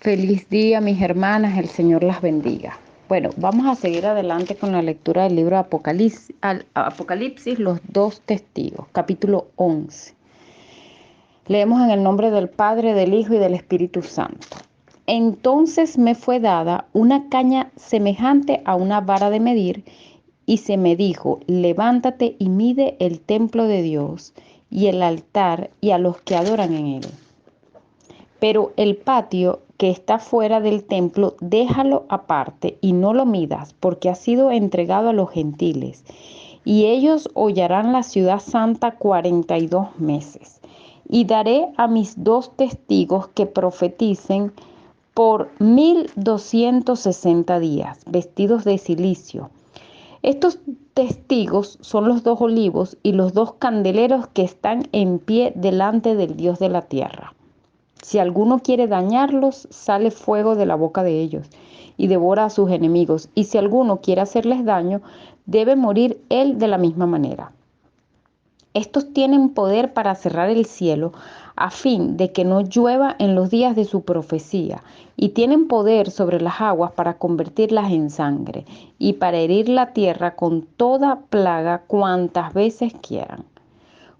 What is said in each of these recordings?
Feliz día, mis hermanas, el Señor las bendiga. Bueno, vamos a seguir adelante con la lectura del libro de Apocalipsis, los dos testigos, capítulo 11. Leemos en el nombre del Padre, del Hijo y del Espíritu Santo. Entonces me fue dada una caña semejante a una vara de medir, y se me dijo: levántate y mide el templo de Dios y el altar y a los que adoran en él. Pero el patio que está fuera del templo, déjalo aparte y no lo midas, porque ha sido entregado a los gentiles, y ellos hollarán la ciudad santa 42 meses. Y daré a mis dos testigos que profeticen por 1260 días, vestidos de cilicio. Estos testigos son los dos olivos y los dos candeleros que están en pie delante del Dios de la tierra. Si alguno quiere dañarlos, sale fuego de la boca de ellos y devora a sus enemigos. Y si alguno quiere hacerles daño, debe morir él de la misma manera. Estos tienen poder para cerrar el cielo a fin de que no llueva en los días de su profecía, y tienen poder sobre las aguas para convertirlas en sangre y para herir la tierra con toda plaga cuantas veces quieran.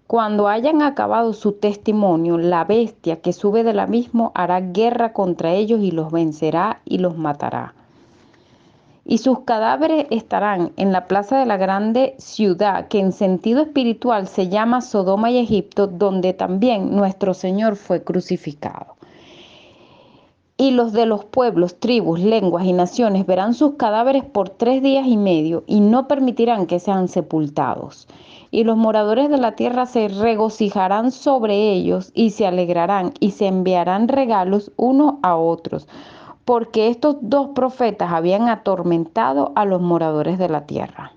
Cuando hayan acabado su testimonio, la bestia que sube del abismo hará guerra contra ellos y los vencerá y los matará. Y sus cadáveres estarán en la plaza de la grande ciudad, que en sentido espiritual se llama Sodoma y Egipto, donde también nuestro Señor fue crucificado. Y los de los pueblos, tribus, lenguas y naciones verán sus cadáveres por 3 días y medio y no permitirán que sean sepultados. Y los moradores de la tierra se regocijarán sobre ellos y se alegrarán y se enviarán regalos unos a otros, porque estos dos profetas habían atormentado a los moradores de la tierra.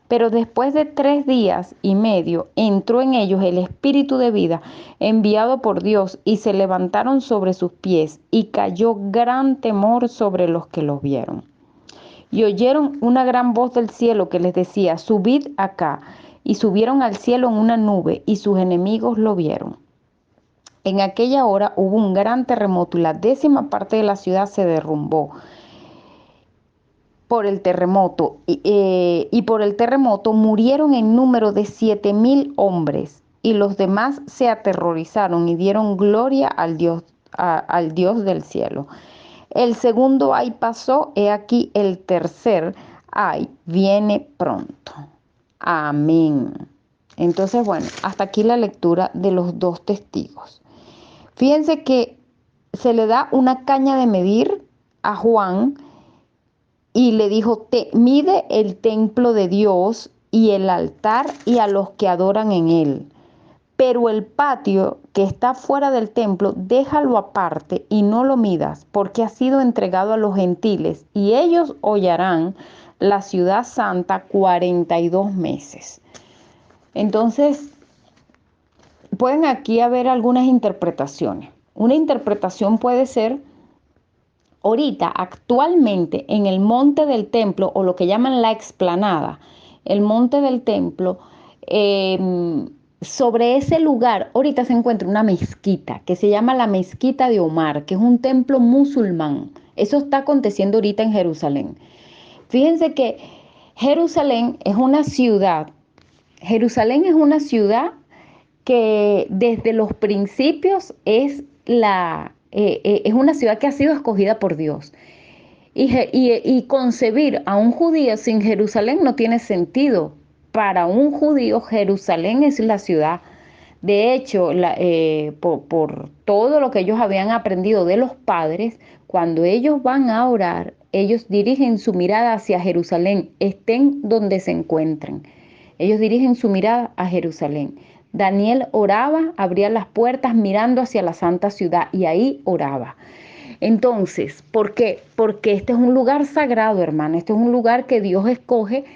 Pero después de 3 días y medio entró en ellos el espíritu de vida enviado por Dios, y se levantaron sobre sus pies, y cayó gran temor sobre los que los vieron. Y oyeron una gran voz del cielo que les decía: subid acá. Y subieron al cielo en una nube, y sus enemigos lo vieron. En aquella hora hubo un gran terremoto, y la 10ª parte de la ciudad se derrumbó por el terremoto, y por el terremoto murieron en número de 7,000 hombres, y los demás se aterrorizaron y dieron gloria al Dios del cielo. El segundo ay pasó, he aquí el tercer ay viene pronto. Amén. Entonces, bueno, hasta aquí la lectura de los dos testigos. Fíjense que se le da una caña de medir a Juan, y le dijo: mide el templo de Dios y el altar y a los que adoran en él. Pero el patio que está fuera del templo, déjalo aparte y no lo midas, porque ha sido entregado a los gentiles, y ellos hollarán la ciudad santa 42 meses. Entonces, pueden aquí haber algunas interpretaciones. Una interpretación puede ser: ahorita, actualmente, en el monte del templo, o lo que llaman la explanada, el monte del templo, sobre ese lugar, ahorita se encuentra una mezquita que se llama la Mezquita de Omar, que es un templo musulmán. Eso está aconteciendo ahorita en Jerusalén. Fíjense que Jerusalén es una ciudad que desde los principios es una ciudad que ha sido escogida por Dios. Y concebir a un judío sin Jerusalén no tiene sentido. Para un judío, Jerusalén es la ciudad. De hecho, por todo lo que ellos habían aprendido de los padres, cuando ellos van a orar, ellos dirigen su mirada hacia Jerusalén, estén donde se encuentren. Ellos dirigen su mirada a Jerusalén. Daniel oraba, abría las puertas mirando hacia la santa ciudad, y ahí oraba. Entonces, ¿por qué? Porque este es un lugar sagrado, hermano. Este es un lugar que Dios escoge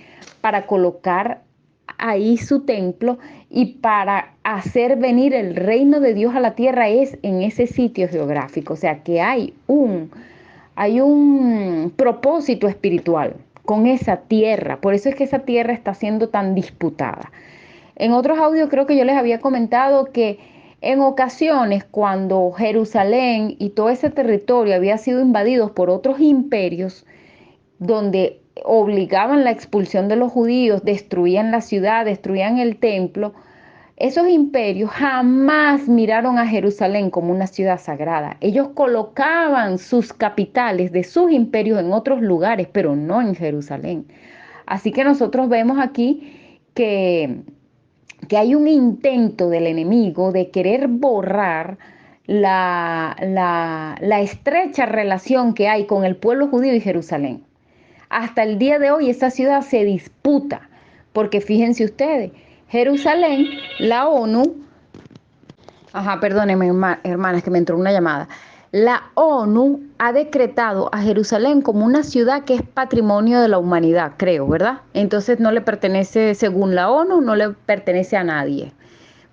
para colocar ahí su templo, y para hacer venir el reino de Dios a la tierra es en ese sitio geográfico. O sea que hay un propósito espiritual con esa tierra. Por eso es que esa tierra está siendo tan disputada. En otros audios creo que yo les había comentado que En ocasiones, cuando Jerusalén y todo ese territorio había sido invadidos por otros imperios, donde obligaban la expulsión de los judíos, destruían la ciudad, destruían el templo, esos imperios jamás miraron a Jerusalén como una ciudad sagrada. Ellos colocaban sus capitales de sus imperios en otros lugares, pero no en Jerusalén. Así que nosotros vemos aquí que hay un intento del enemigo de querer borrar la estrecha relación que hay con el pueblo judío y Jerusalén. Hasta el día de hoy esa ciudad se disputa, porque fíjense ustedes, Jerusalén, la ONU, perdónenme hermanas que me entró una llamada. La ONU ha decretado a Jerusalén como una ciudad que es patrimonio de la humanidad, creo, ¿verdad? Entonces no le pertenece, según la ONU, no le pertenece a nadie,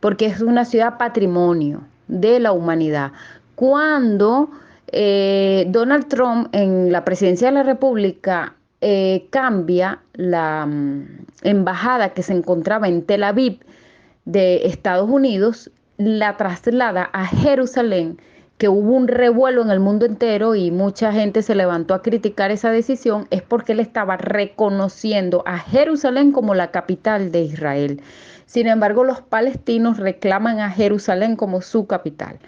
porque es una ciudad patrimonio de la humanidad. Cuando Donald Trump en la presidencia de la República cambia la embajada que se encontraba en Tel Aviv de Estados Unidos, la traslada a Jerusalén, que hubo un revuelo en el mundo entero y mucha gente se levantó a criticar esa decisión, es porque él estaba reconociendo a Jerusalén como la capital de Israel. Sin embargo, los palestinos reclaman a Jerusalén como su capital.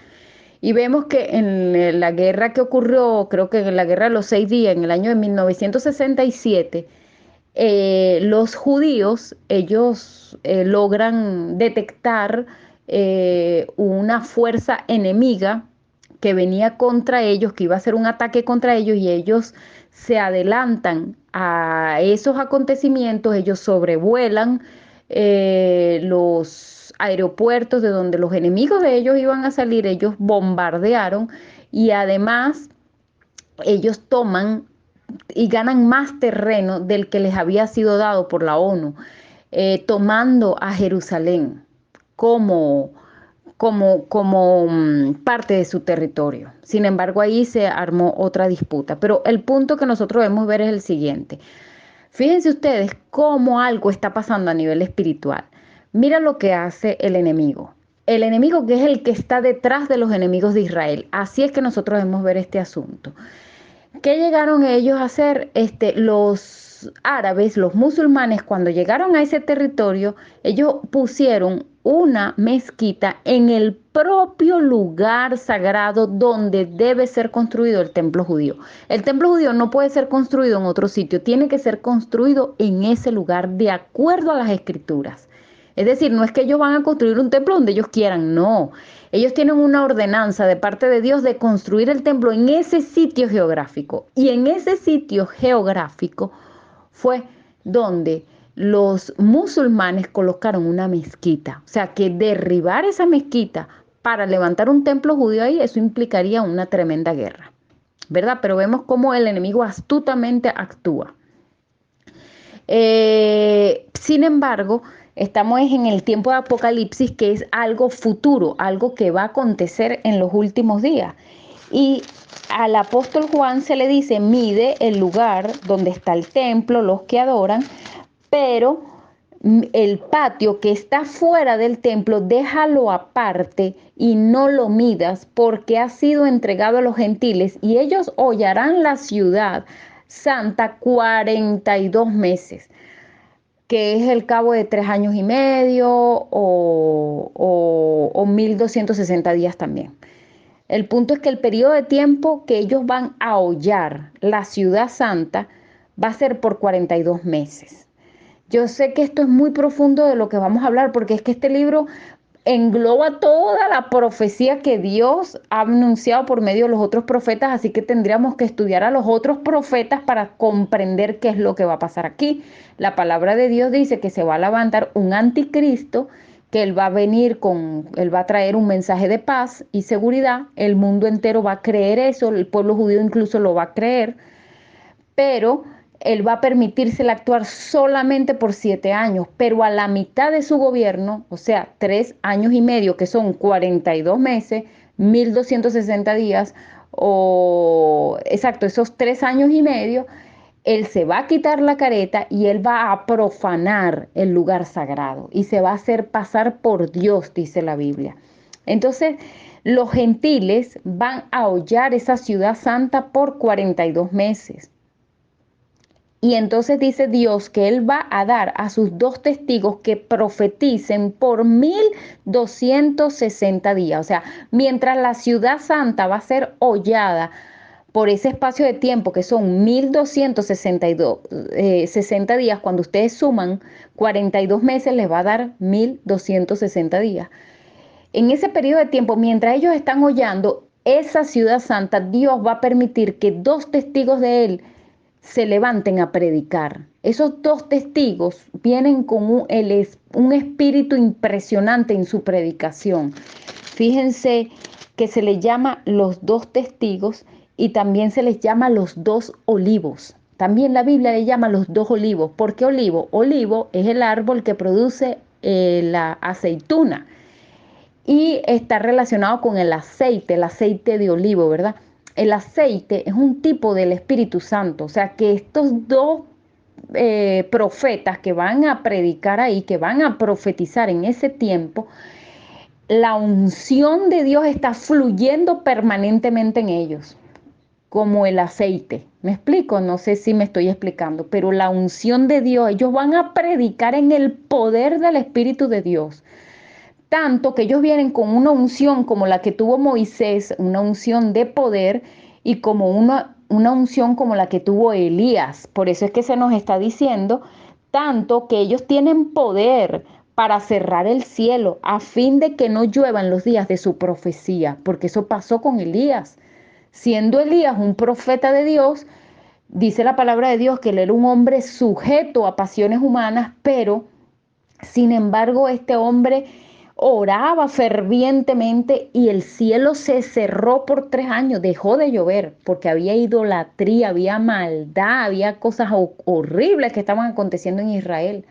Y vemos que en la guerra que ocurrió, creo que en la guerra de los 6 días, en el año de 1967, los judíos, ellos logran detectar una fuerza enemiga que venía contra ellos, que iba a hacer un ataque contra ellos, y ellos se adelantan a esos acontecimientos, ellos sobrevuelan los aeropuertos de donde los enemigos de ellos iban a salir, ellos bombardearon y además ellos toman y ganan más terreno del que les había sido dado por la ONU, tomando a Jerusalén como, como parte de su territorio. Sin embargo, ahí se armó otra disputa. Pero el punto que nosotros debemos ver es el siguiente. Fíjense ustedes cómo algo está pasando a nivel espiritual. Mira lo que hace el enemigo. El enemigo que es el que está detrás de los enemigos de Israel. Así es que nosotros debemos ver este asunto. ¿Qué llegaron ellos a hacer? Los árabes, los musulmanes, cuando llegaron a ese territorio, ellos pusieron una mezquita en el propio lugar sagrado donde debe ser construido el templo judío. El templo judío no puede ser construido en otro sitio, tiene que ser construido en ese lugar de acuerdo a las escrituras. Es decir, no es que ellos van a construir un templo donde ellos quieran, no. Ellos tienen una ordenanza de parte de Dios de construir el templo en ese sitio geográfico. Y en ese sitio geográfico fue donde los musulmanes colocaron una mezquita. O sea, que derribar esa mezquita para levantar un templo judío ahí, eso implicaría una tremenda guerra, ¿verdad? Pero vemos cómo el enemigo astutamente actúa. Sin embargo, estamos en el tiempo de Apocalipsis, que es algo futuro, algo que va a acontecer en los últimos días. Y al apóstol Juan se le dice, mide el lugar donde está el templo, los que adoran, pero el patio que está fuera del templo, déjalo aparte y no lo midas, porque ha sido entregado a los gentiles y ellos hollarán la ciudad santa 42 meses, que es el cabo de 3 años y medio o 1260 días también. El punto es que el periodo de tiempo que ellos van a hollar la ciudad santa va a ser por 42 meses. Yo sé que esto es muy profundo de lo que vamos a hablar, porque es que este libro engloba toda la profecía que Dios ha anunciado por medio de los otros profetas, así que tendríamos que estudiar a los otros profetas para comprender qué es lo que va a pasar aquí. La palabra de Dios dice que se va a levantar un anticristo, que él va a venir él va a traer un mensaje de paz y seguridad, el mundo entero va a creer eso, el pueblo judío incluso lo va a creer, pero él va a permitírsele actuar solamente por 7 años, pero a la mitad de su gobierno, o sea, 3 años y medio, que son 42 meses, 1260 días, exacto, esos 3 años y medio, él se va a quitar la careta y él va a profanar el lugar sagrado y se va a hacer pasar por Dios, dice la Biblia. Entonces, los gentiles van a hollar esa ciudad santa por 42 meses. Y entonces dice Dios que Él va a dar a sus dos testigos que profeticen por 1260 días. O sea, mientras la ciudad santa va a ser hollada por ese espacio de tiempo que son 1262 60 días, cuando ustedes suman 42 meses les va a dar 1260 días. En ese periodo de tiempo, mientras ellos están hollando esa ciudad santa, Dios va a permitir que dos testigos de Él se levanten a predicar. Esos dos testigos vienen con un espíritu impresionante en su predicación. Fíjense que se les llama los dos testigos y también se les llama los dos olivos. También la Biblia le llama los dos olivos. ¿Por qué olivo? Olivo es el árbol que produce la aceituna y está relacionado con el aceite de olivo, ¿verdad? El aceite es un tipo del Espíritu Santo, o sea que estos dos profetas que van a predicar ahí, que van a profetizar en ese tiempo, la unción de Dios está fluyendo permanentemente en ellos, como el aceite. ¿Me explico? No sé si me estoy explicando, pero la unción de Dios, ellos van a predicar en el poder del Espíritu de Dios. Tanto que ellos vienen con una unción como la que tuvo Moisés, una unción de poder, y como una unción como la que tuvo Elías. Por eso es que se nos está diciendo, tanto que ellos tienen poder para cerrar el cielo, a fin de que no lluevan los días de su profecía, porque eso pasó con Elías. Siendo Elías un profeta de Dios, dice la palabra de Dios que él era un hombre sujeto a pasiones humanas, pero sin embargo, este hombre oraba fervientemente y el cielo se cerró por 3 años, dejó de llover porque había idolatría, había maldad, había cosas horribles que estaban aconteciendo en Israel.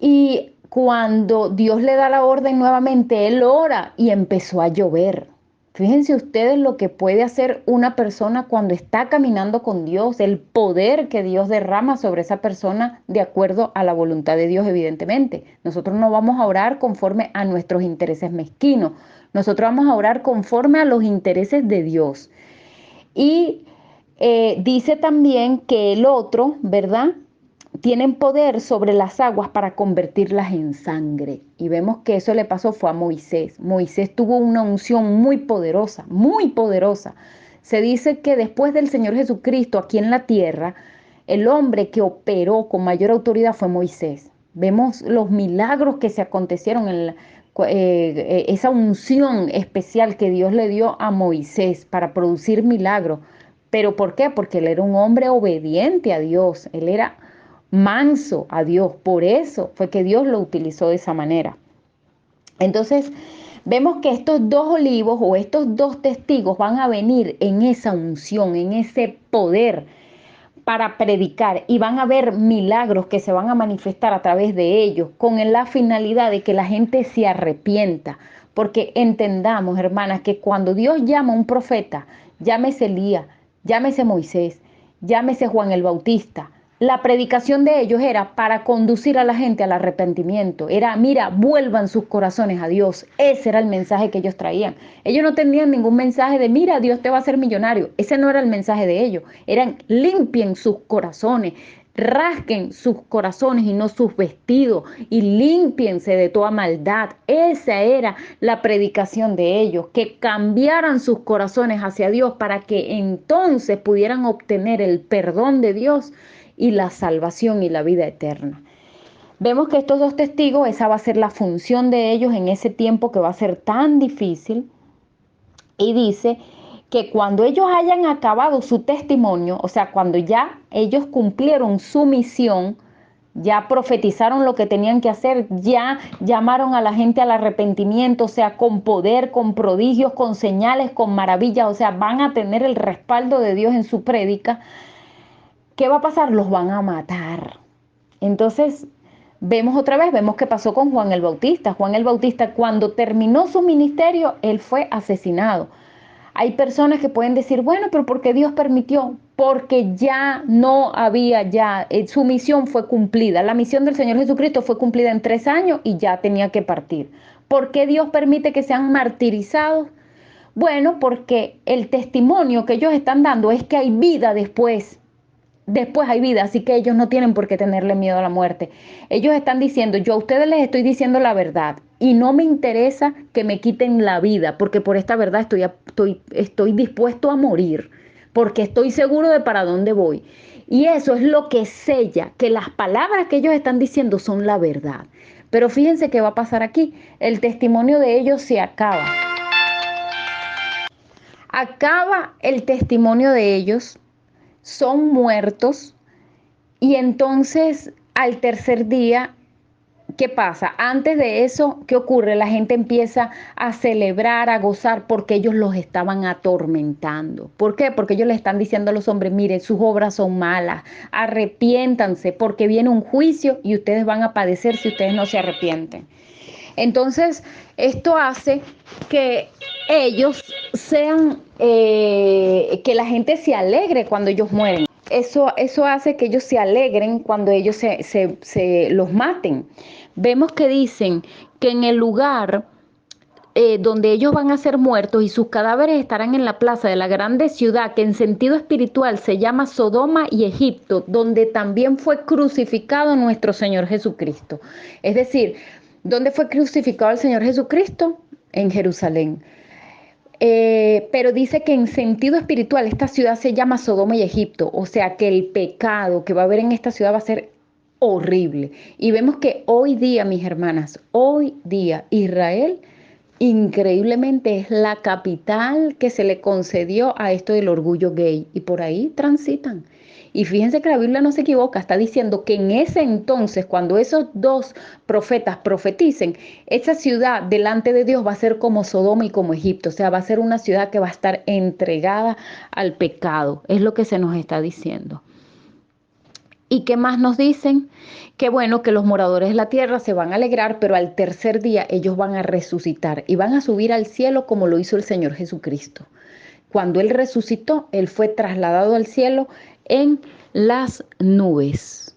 Y cuando Dios le da la orden nuevamente, él ora y empezó a llover. Fíjense ustedes lo que puede hacer una persona cuando está caminando con Dios, el poder que Dios derrama sobre esa persona de acuerdo a la voluntad de Dios, evidentemente. Nosotros no vamos a orar conforme a nuestros intereses mezquinos. Nosotros vamos a orar conforme a los intereses de Dios. Y dice también que el otro, ¿verdad? Tienen poder sobre las aguas para convertirlas en sangre. Y vemos que eso le pasó fue a Moisés. Moisés tuvo una unción muy poderosa, muy poderosa. Se dice que después del Señor Jesucristo aquí en la tierra, el hombre que operó con mayor autoridad fue Moisés. Vemos los milagros que se acontecieron en esa unción especial que Dios le dio a Moisés para producir milagros. ¿Pero por qué? Porque él era un hombre obediente a Dios. Él era manso a Dios. Por eso fue que Dios lo utilizó de esa manera. Entonces, vemos que estos dos olivos o estos dos testigos van a venir en esa unción, en ese poder para predicar y van a ver milagros que se van a manifestar a través de ellos con la finalidad de que la gente se arrepienta. Porque entendamos, hermanas, que cuando Dios llama a un profeta, llámese Elías, llámese Moisés, llámese Juan el Bautista, la predicación de ellos era para conducir a la gente al arrepentimiento. Era, mira, vuelvan sus corazones a Dios. Ese era el mensaje que ellos traían. Ellos no tenían ningún mensaje de, mira, Dios te va a hacer millonario. Ese no era el mensaje de ellos. Eran, limpien sus corazones, rasquen sus corazones y no sus vestidos y límpiense de toda maldad. Esa era la predicación de ellos, que cambiaran sus corazones hacia Dios para que entonces pudieran obtener el perdón de Dios y la salvación y la vida eterna. Vemos que estos dos testigos, esa va a ser la función de ellos en ese tiempo que va a ser tan difícil. Y dice que cuando ellos hayan acabado su testimonio, o sea, cuando ya ellos cumplieron su misión, ya profetizaron lo que tenían que hacer, ya llamaron a la gente al arrepentimiento, o sea, con poder, con prodigios, con señales, con maravillas, o sea, van a tener el respaldo de Dios en su prédica. ¿Qué va a pasar? Los van a matar. Entonces, vemos otra vez, vemos qué pasó con Juan el Bautista. Juan el Bautista, cuando terminó su ministerio, él fue asesinado. Hay personas que pueden decir, bueno, pero ¿por qué Dios permitió? Porque ya no había, su misión fue cumplida. La misión del Señor Jesucristo fue cumplida en 3 años y ya tenía que partir. ¿Por qué Dios permite que sean martirizados? Bueno, porque el testimonio que ellos están dando es que hay vida después. Después hay vida, así que ellos no tienen por qué tenerle miedo a la muerte. Ellos están diciendo, yo a ustedes les estoy diciendo la verdad y no me interesa que me quiten la vida, porque por esta verdad estoy dispuesto a morir, porque estoy seguro de para dónde voy. Y eso es lo que sella que las palabras que ellos están diciendo son la verdad. Pero fíjense qué va a pasar aquí. El testimonio de ellos se acaba. Acaba el testimonio de ellos, son muertos y entonces al tercer día, ¿qué pasa? Antes de eso, ¿qué ocurre? La gente empieza a celebrar, a gozar porque ellos los estaban atormentando. ¿Por qué? Porque ellos le están diciendo a los hombres, miren, sus obras son malas, arrepiéntanse porque viene un juicio y ustedes van a padecer si ustedes no se arrepienten. Entonces, esto hace que ellos sean, que la gente se alegre cuando ellos mueren. Eso hace que ellos se alegren cuando ellos se los maten. Vemos que dicen que en el lugar donde ellos van a ser muertos y sus cadáveres estarán en la plaza de la grande ciudad, que en sentido espiritual se llama Sodoma y Egipto, donde también fue crucificado nuestro Señor Jesucristo. Es decir, ¿dónde fue crucificado el Señor Jesucristo? En Jerusalén. Pero dice que en sentido espiritual esta ciudad se llama Sodoma y Egipto, o sea que el pecado que va a haber en esta ciudad va a ser horrible. Y vemos que hoy día, mis hermanas, hoy día Israel increíblemente es la capital que se le concedió a esto del orgullo gay y por ahí transitan. Y fíjense que la Biblia no se equivoca, está diciendo que en ese entonces, cuando esos dos profetas profeticen, esa ciudad delante de Dios va a ser como Sodoma y como Egipto, o sea, va a ser una ciudad que va a estar entregada al pecado, es lo que se nos está diciendo. ¿Y qué más nos dicen? Que bueno, que los moradores de la tierra se van a alegrar, pero al tercer día ellos van a resucitar y van a subir al cielo como lo hizo el Señor Jesucristo. Cuando Él resucitó, Él fue trasladado al cielo en las nubes.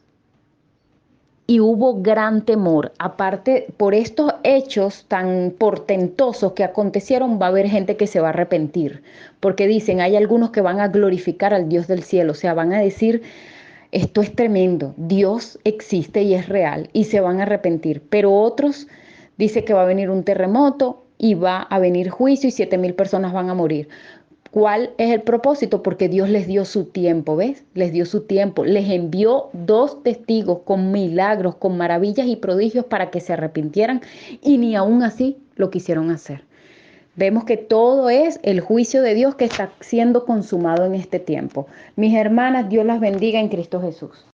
Y hubo gran temor. Aparte, por estos hechos tan portentosos que acontecieron, va a haber gente que se va a arrepentir. Porque dicen, hay algunos que van a glorificar al Dios del cielo. O sea, van a decir, esto es tremendo, Dios existe y es real, y se van a arrepentir. Pero otros dice que va a venir un terremoto y va a venir juicio y 7,000 personas van a morir. ¿Cuál es el propósito? Porque Dios les dio su tiempo, ¿ves? Les dio su tiempo, les envió 2 testigos con milagros, con maravillas y prodigios para que se arrepintieran y ni aún así lo quisieron hacer. Vemos que todo es el juicio de Dios que está siendo consumado en este tiempo. Mis hermanas, Dios las bendiga en Cristo Jesús.